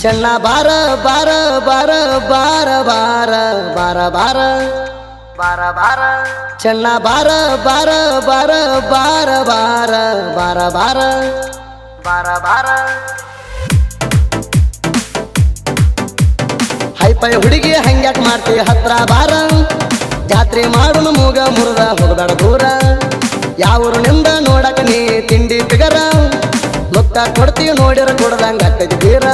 ಚೆನ್ನ ಬಾರ ಬಾರ ಬಾರ ಬಾರ ಬಾರ ಬಾರ ಬಾರ ಬಾರ ಬಾರ ಚೆನ್ನ ಬಾರ ಬಾರ ಬಾರ ಬಾರ ಬಾರ ಬಾರ ಬಾರ ಬಾರ ಬಾರ ಹೈಪೈ ಹುಡುಗಿ ಹಂಗ್ಯಾಕ್ ಮಾಡ್ತಿ ಹತ್ರ ಬಾರ ಜಾತ್ರೆ ಮಾಡುನು ಮೂಗ ಮುರಿದ ಹೋಗಬೇಡ ದೂರ ಯಾವೂರು ನಿಂದ ನೋಡಕ ನೀ ತಿಂಡಿ ಬಿಗರ ಲುಕ್ಕ ಕೊಡ್ತೀವಿ ನೋಡಿರ ಕೊಡದಂಗ ತೆಗಿತೀರ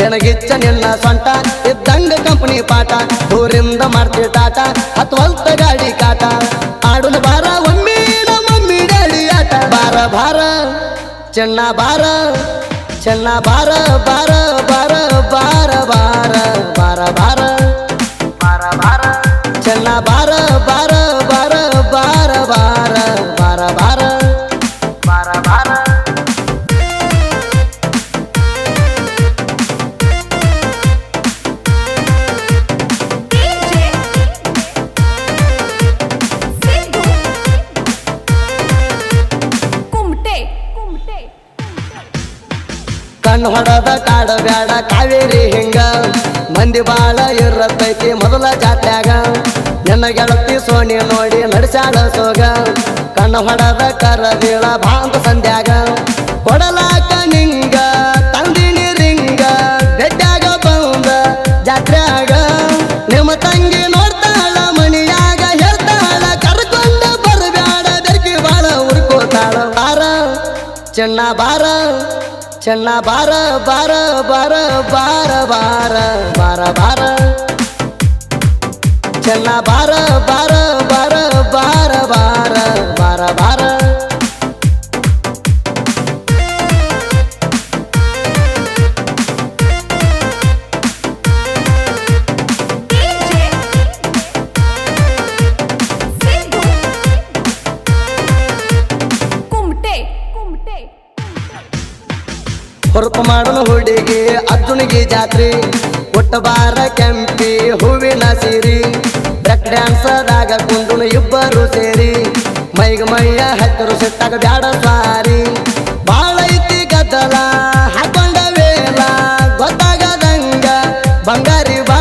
ನನಗಿಚ್ಚ ನಿನ್ನ ಸೊಂಟ ಇದ್ದಂಗ ಕಂಪನಿ ಪಾಠ ದೂರಿಂದ ಮಾಡ್ತೀವಿ ಟಾಟ ಹತ್ವಲ್ತ ಗಾಡಿ ಕಾಟ ಆಡುನ ಬಾರ ಒಮ್ಮೆ ನಮ್ಮಮ್ಮಿ ಗಾಡಿ ಆಟ ಬಾರ ಬಾರ ಚೆನ್ನ ಬಾರ ಚೆನ್ನ ಬಾರ ಬಾರ ಬಾರ ಬಾರ ಬಾರ ಬಾರ ಬಾರ ಬಾರ ಬಾರ ಚೆನ್ನ ಬಾರ ಬಾರ ಬಾರ ಬಾರ ಬಾರ ಬಾರ ಬಾರ ಬಾರ ಬಾರ ಕಣ್ಣು ಹೊಡದ ಕಾಡ ಬ್ಯಾಡ ಕಾವೇರಿ ಹಿಂಗ ಮಂದಿ ಬಾಳ ಇರತೈತಿ ಮೊದಲ ಜಾತ್ಯಾಗ ನನ್ನ ಗೆಳತಿ ಸೋಣಿ ನೋಡಿ ನಡೆಸಾಳ ಸೋಗ ಕಣ್ಣು ಹೊಡದ ಕರದೀಳ ಭಾಂತ ಸಂಧ್ಯಾಗ ಕೊಡಲಾಕ ನಿಂಗ ತಂದಿನಿ ರಿಂಗ ಬೆಟ್ಟಾಗ ಬಂದ ಜಾತ್ರ್ಯಾಗ ನಿಮ್ಮ ತಂಗಿ ನೋಡ್ತಾಳ ಮನಿಯಾಗ ಹೇಳ್ತಾಳ ಕರ್ಕೊಂಡ ಬರಬ್ಯಾಡ ಬೆರ್ಕಿ ಬಾಳ ಉರ್ಕೋತಾಳ ಬಾರ ಚೆನ್ನ ಬಾರ ಚೆನ್ನ ಬಾರ ಬಾರ ಬಾರ ಬಾರ ಬಾರ ಬಾರ ಬಾರ ಚೆನ್ನ ಬಾರ ಬಾರ ಬಾರ ಬಾರ ಬಾರ ಬಾರ ಬಾರ ಹೊರಪು ಮಾಡಲು ಹುಡುಗಿ ಅರ್ಜುನಿಗೆ ಜಾತ್ರೆ ಒಟ್ಟ ಬಾರ ಕೆಂಪಿ ಹೂವಿನ ಸೀರಿ ಬ್ರೇಕ್ ಡ್ಯಾನ್ಸರಾಗ ಕುಂಡುನು ಇಬ್ಬರು ಸೇರಿ ಮೈಗ ಮೈಯ ಹತ್ತರು ಸೆಟ್ಟಾಗ ಬ್ಯಾಡ ಸಾರಿ ಬಾಳ ಐತಿ ಗದ್ದಲ ಹಾಕೊಂಡ ವೇಲ ಗೊತ್ತಾಗದಂಗ ಬಂಗಾರಿ ಬಾ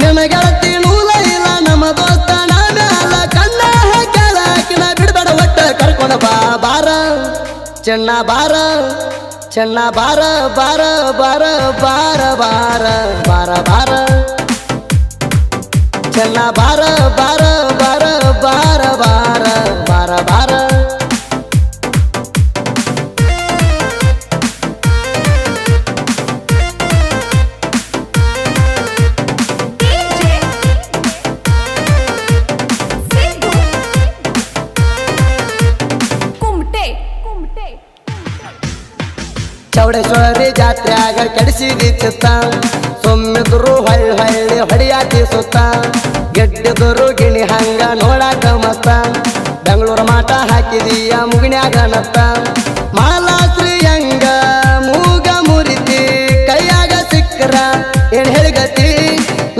ನಿನ್ನ ಗೆಳತಿ ನೂಲ ಇಲ್ಲ ನಮ್ಮ ದೋಸ್ತ ನಾವ್ಯಾಲ ಕಣ್ಣ ಹಾಕಿನ ಬಿಡಬೇಡ ಒಟ್ಟ ಕರ್ಕೊಂಡ ಬಾ ಬಾರ ಚೆನ್ನ ಬಾರ ಚೆನ್ನ ಬಾರ ಬಾರ ಬಾರ ಬಾರ ಬಾರ ಬಾರ ಬಾರ ಚೆನ್ನ ಬಾರ ಬಾರ ಬಾರ ಬಾರ ಬಾರ ಬಾರ ಬಾರ ಚೌಡೇಶ್ವರಿ ಜಾತ್ರ್ಯಾಗ ಕೆಡಿಸಿದಿ ಚಿತ್ತ ಸೊಮ್ಮಿದ್ರು ಹೊಳ್ಳಿ ಹೊಡಿಯಾತಿ ಸುತ್ತ ಗೆಡ್ಡಿದ್ರು ಗಿಣಿ ಹಂಗ ನೋಡಾಕ ಮಸ್ತ ಬೆಂಗಳೂರು ಮಾಟ ಹಾಕಿದೀಯ ಮುಗಿನ್ಯಾಗ ನತ್ತ ಮಾಲಾಶ್ರೀ ಹಂಗ ಮೂಗ ಮುರಿತಿ ಕೈಯಾಗ ಸಿಕ್ಕರ ಏನ್ ಹೇಳಿಗತಿ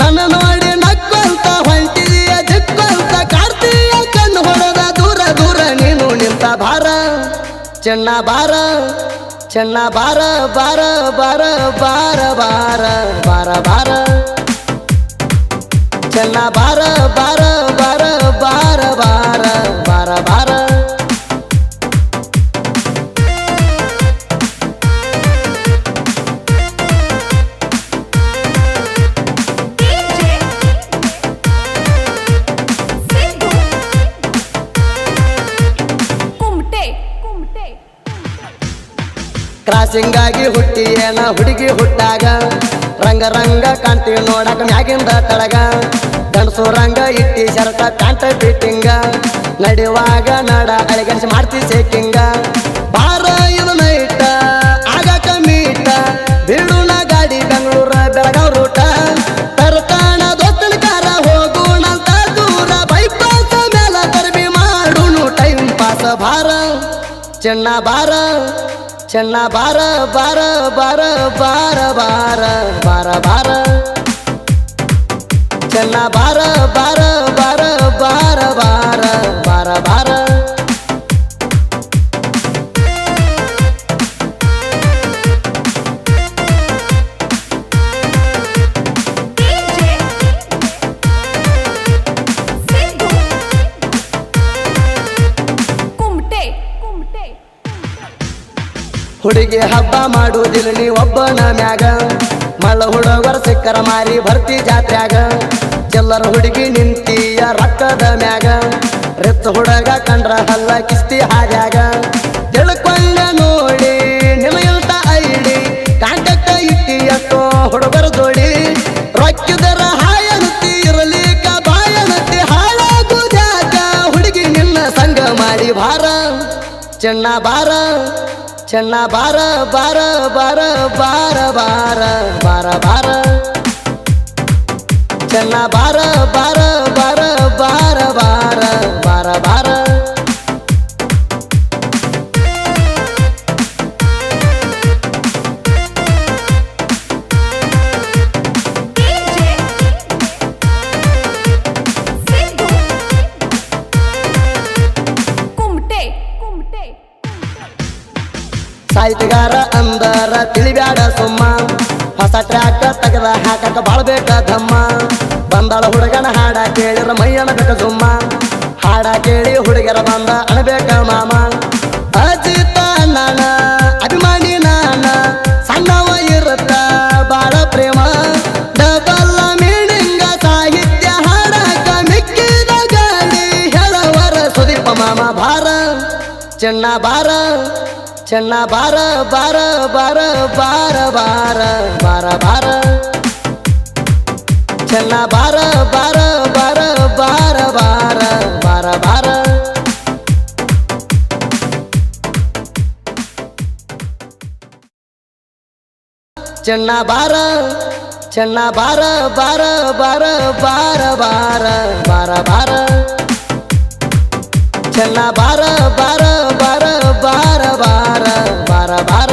ನನ್ನ ನೋಡಿ ನಕ್ಕೊಂತ ಹೊಂಟಿದೀಯ ದಿಕ್ಕೊಂತ ಕಾಡ್ತೀಯ ಕಣ್ಣು ಹೊಡೆದ ದೂರ ದೂರ ನೀನು ನಿಂತ ಭಾರ ಚೆನ್ನ ಬಾರ ಚೆನ್ನ ಬಾರ ಬಾರ ಬಾರ ಬಾರ ಬಾರ ಬಾರ ಬಾರ ಚೆನ್ನ ಬಾರ ಬಾರ ಬಾರ ಬಾರ ಬಾರ ಬಾರ ಬಾರ ಕ್ರಾಸಿಂಗಾಗಿ ಹುಟ್ಟಿ ಏನ ಹುಡುಗಿ ಹುಟ್ಟಾಗ ರಂಗ ರಂಗ ಕಾಂತಿ ನೋಡಕ ಮ್ಯಾಗಿಂದ ತಳಗ ಗಂಡಸು ರಂಗ ಇಟ್ಟಿ ಶರ್ಟ ಪ್ಯಾಂಟ್ ಫಿಟ್ಟಿಂಗ ನಡೆಯುವಾಗ ನಡ ಅಳಿಗಣಿಸಿ ಮಾಡ್ತಿ ಸೇಕಿಂಗ ಬಾರ ಇದು ನೈಟ ಆಗಕ ಮೀಟ ಬಿಡುನ ಗಾಡಿ ಬೆಂಗಳೂರ ಬೆಳಗಾವ್ ರೂಟ ತರ್ತಾಣ ದೋಸ್ತನ ಕಾರ ಹೋಗೋಣಂತ ದೂರ ಬೈಪಾಸ ಮೇಲ ತರಬಿ ಮಾಡುನು ಟೈಮ್ ಪಾಸ ಭಾರ ಚೆನ್ನ ಬಾರ ಚೆನ್ನ ಬಾರ ಬಾರ ಬಾರ ಬಾರ ಬಾರ ಬಾರ ಬಾರ ಚೆನ್ನ ಬಾರ ಬಾರ ಬಾರ ಬಾರ ಬಾರ ಬಾರ ಬಾರ ಹುಡುಗಿ ಹಬ್ಬ ಮಾಡುವುದಿಲ್ಲ ನೀ ಒಬ್ಬನ ಮ್ಯಾಗ ಮಳ್ಳ ಹುಡುಗರ ಸಿಕ್ಕರ ಮಾರಿ ಭರ್ತಿ ಜಾತ್ರ್ಯಾಗ ಎಲ್ಲರ ಹುಡುಗಿ ನಿಂತಿಯ ರೊಕ್ಕದ ಮ್ಯಾಗ ರೆತ್ತ ಹುಡುಗ ಕಂಡ್ರ ಹಲ್ಲ ಕಿಸ್ತಿ ಹಾದ್ಯಾಗ ತಿಳ್ಕೊಂಡ ನೋಡಿ ನಿಮಗಿಲ್ತ ಐಡಿ ಕಾಂಟ್ಯಾಕ್ಟ್ ಇಟ್ಟಿ ಎಷ್ಟೋ ಹುಡುಗರ ಜೋಡಿ ರೊಕ್ಕಿದರ ಹಾಯನತಿ ಇರಲಿಕ ಬಾಯನತಿ ಹಾಳಾಗುದ್ಯಾಕ ಹುಡುಗಿ ನಿನ್ನ ಸಂಗ ಮಾಡಿ ಭಾರ ಚೆನ್ನ ಬಾರ ಚೆನ್ನ ಬಾರ ಬಾರ ಬಾರ ಬಾರ ಬಾರ ಬಾರ ಬಾರ ಚೆನ್ನ ಬಾರ ಬಾರ ಬಾರ ಬಾರ ಬಾರ ಬಾರ ಬಾರ ಸಾಹಿತ್ಯಗಾರ ಅಂದರ ತಿಳಿಬ್ಯಾಡ ಸುಮ್ಮ ಹೊಸ ಟ್ರ್ಯಾಕ್ ತೆಗೆದ ಹಾಕಕ ಬಾಳ್ಬೇಕ ಧಮ್ಮ ಬಂದಾಳ ಹುಡುಗನ ಹಾಡ ಕೇಳಿರ ಮೈಯನ ಬೇಕ ಸುಮ್ಮ ಹಾಡ ಕೇಳಿ ಹುಡುಗರ ಬಂದ ಅಣಬೇಕ ಮಾಮ ಅಜಿತ ನಾನ ಅಭಿಮಾನಿ ನಾನ ಸಣ್ಣವ ಇರುತ್ತ ಬಾಳ ಪ್ರೇಮ ಡಬಲ್ ಮೀನಿಂಗ ಸಾಹಿತ್ಯ ಹಾಡಕ ಮಿಕ್ಕಿದ ಗಾಡಿ ಹೇಳವರ ಸುದೀಪ ಮಾಮ ಭಾರ ಚೆನ್ನ ಬಾರ ಚೆನ್ನ ಬಾರ ಬಾರ ಬಾರ ಬಾರ ಬಾರ ಬಾರ ಬಾರ ಚೆನ್ನ ಬಾರ ಬಾರ ಬಾರ ಬಾರ ಬಾರ ಬಾರ ಬಾರ ಚೆನ್ನ ಬಾರ ಚೆನ್ನ ಬಾರ ಬಾರ ಬಾರ ಬಾರ ಬಾರ ಬಾರ ಬಾರ ಚೆನ್ನ ಬಾರ ಬಾರ ಬಾರ ಬಾರ ಬಾರ ಬಾರ ಬಾರ